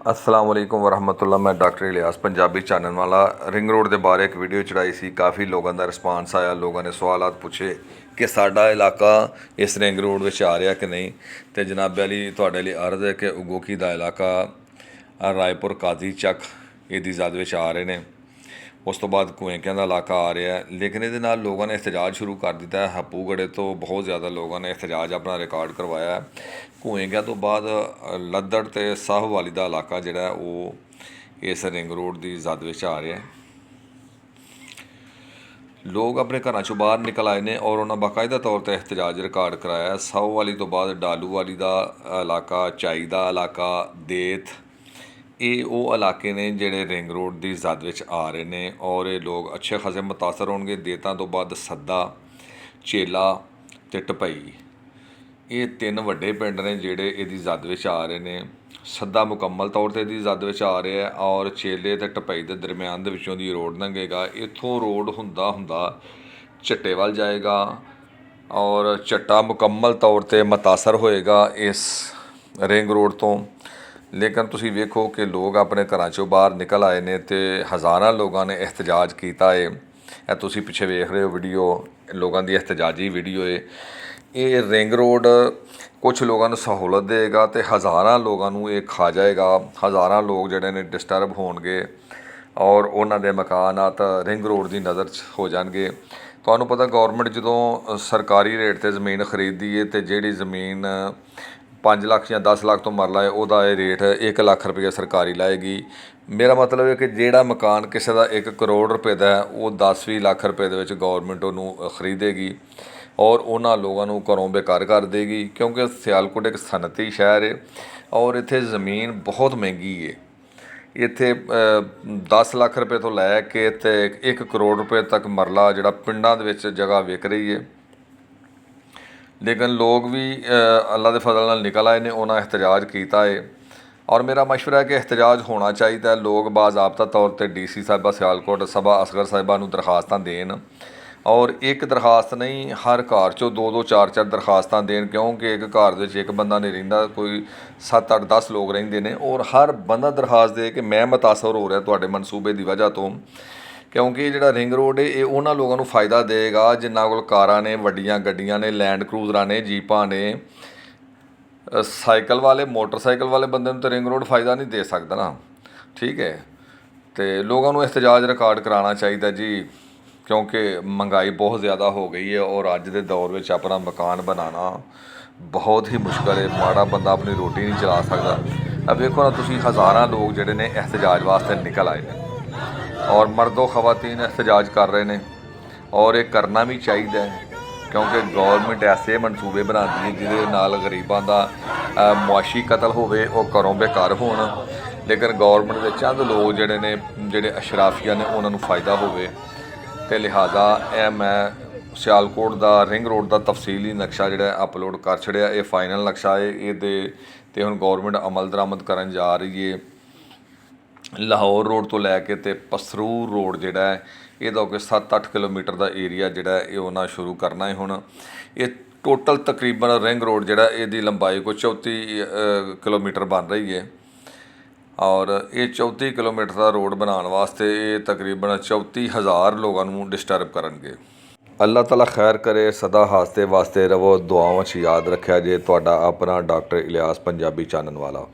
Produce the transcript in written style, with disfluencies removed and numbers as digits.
अस्सलाम वालेकुम वरहमतुल्लाह। मैं डॉक्टर इलियास पंजाबी चैनल वाला रिंग रोड के बारे एक वीडियो चढ़ाई सी। काफ़ी लोगों का रिस्पांस आया, लोगों ने सवालात पूछे कि साडा इलाका इस रिंग रोड में आ रहा कि नहीं। तो जनाबे अली तुहाडे लई अर्ज़ है कि उगोकी का इलाका रायपुर काजी चक इहदी जद में आ रहे हैं। उस तो बाद कुएंकियां का इलाका आ रहा है, लेकिन ये लोगों ने एहतजाज शुरू कर दिता है। हप्पूगढ़े तो बहुत ज़्यादा लोगों ने एहतजाज अपना रिकॉर्ड करवाया है। कुएंकियां तो बाद लद्दड़ तो साहवाली का इलाका जोड़ा वो इस रिंग रोड की जद में आ रहा है। लोग अपने घर चों बाहर निकल आए हैं और उन्होंने बाकायदा तौर पर एहतजाज रिकॉर्ड कराया। साहवाली तो बाद डालूवाली का इलाका, चाई का इलाका, देत, ये वो इलाके ने जोड़े रिंग रोड की जद में आ रहे हैं और ये लोग अच्छे खासे मुतासर होंगे। देतां तो बाद सद्दा, चेला ते टपई, ये तीन वड्डे पिंड ने जोड़े इहदी जद में आ रहे हैं। सद्दा मुकम्मल तौर पर इहदी जद में आ रहा है और चेले ते टपई के दरम्यान दे विचों दी रोड लंघेगा। इत्थों रोड हुंदा हुंदा चट्टे वल जाएगा और चट्टा मुकम्मल तौर पर मुतासर होएगा इस रिंग रोड तो। लेकिन तुसीं वेखो कि लोग अपने घरां चों बाहर निकल आए ने ते हज़ारां लोगों ने एहतजाज किया है। तुसीं पिछे वेख रहे हो वीडियो, लोगों की एहतजाजी वीडियो है। ये रिंग रोड कुछ लोगों को सहूलत देगा तो हज़ारां लोगों को ये खा जाएगा। हज़ारां लोग जोड़े ने डिस्टर्ब होणगे और उन्हां दे मकानात रिंग रोड की नज़र हो जाएंगे। तुहानूं पता गौरमेंट जदों सरकारी रेट ते ज़मीन खरीददी है तो जिहड़ी ज़मीन 5 लाख या 10 लाख तो मरला है वह रेट 1 लाख रुपये सरकारी लाएगी। मेरा मतलब है कि जोड़ा मकान किसी का 1 करोड़ रुपए का है वो 10-20 लाख रुपए के गौरमेंट उन्होंने खरीदेगी और उन्होंने लोगों को घरों बेकार कर देगी। क्योंकि सियालकोट एक सनती शहर है और इत्थे ज़मीन बहुत महंगी है। इत्थे 10 लाख रुपए तो लैके ते 1 करोड़ रुपए तक मरला जिहड़ा पिंडां दे विच जगह विक रही है। लेकिन लोग भी अल्लाह के फजल नाल निकल आए ने, उन्होंने एहतजाज किया है और मेरा मशवरा है कि एहतजाज होना चाहिए। लोग बाज़ाब्ता तौर पर DC साहिबा सियालकोट सबा असगर साहिबा नूं दरखास्तां देन और एक दरखास्त नहीं, हर घर चों 2-2 4-4 दरखास्तां देन। क्योंकि एक घर दे विच एक बंदा नहीं रहिंदा, कोई 7-8-10 लोग रहिंदे ने और हर बंदा दरखास्त दे कि मैं मुतासर हो रहा तुहाडे मनसूबे की वजह तो। क्योंकि ये जोड़ा रिंग रोड है ये उन्होंने लोगों को फ़ायदा देगा जिन्हों को कारां ने, वड्डियां गड्डियां ने, लैंड क्रूज़रां ने, जीपां ने। साइकिल वाले, मोटरसाइकिल वाले बंदे तो रिंग रोड फ़ायदा नहीं दे सकता ना, ठीक है। तो लोगों को एहतजाज रिकॉर्ड कराना चाहिए जी, क्योंकि महंगाई बहुत ज़्यादा हो गई है और अज के दौर में अपना मकान बनाना बहुत ही मुश्किल है। माड़ा बंदा अपनी रोटी नहीं चला सकता। अब देखो ना तुसीं हज़ारां लोग जोड़े ने एहतजाज वास्ते निकल आए हैं और मर्दो ख़वातीन एहतजाज कर रहे हैं और ये करना भी चाहिए क्योंकि गौरमेंट ऐसे मनसूबे बनाती है जिहदे नाल गरीबां दा मुआशी कतल होवे, वो घरों बेकार होण। लेकिन गौरमेंट के चंद लोग जोड़े ने जोड़े अशराफिया ने उन्होंने फ़ायदा होवे। तो लिहाजा यह मैं सियालकोट का रिंग रोड का तफसीली नक्शा जोड़ा अपलोड कर छड़िया। ये फाइनल नक्शा है, ये हुण गौरमेंट अमल दरामद करन जा रही है। लाहौर रोड तो लैके ते पसरूर रोड जोड़ा है ये 7-8 किलोमीटर का एरिया जोड़ा ये उन्हें शुरू करना है। हुण ये टोटल तकरीबन रिंग रोड जोड़ा ये लंबाई कोई 34 किलोमीटर बन रही है और ये 34 किलोमीटर का रोड बनाने वास्ते ये तकरीबन 34,000 लोगों को डिस्टर्ब करनगे। अल्लाह ताला खैर करे, सदा हास्ते वास्ते रवो, दुआवां च याद रखा जे। तुहाडा अपना डॉक्टर इलियास पंजाबी चैनल वाला।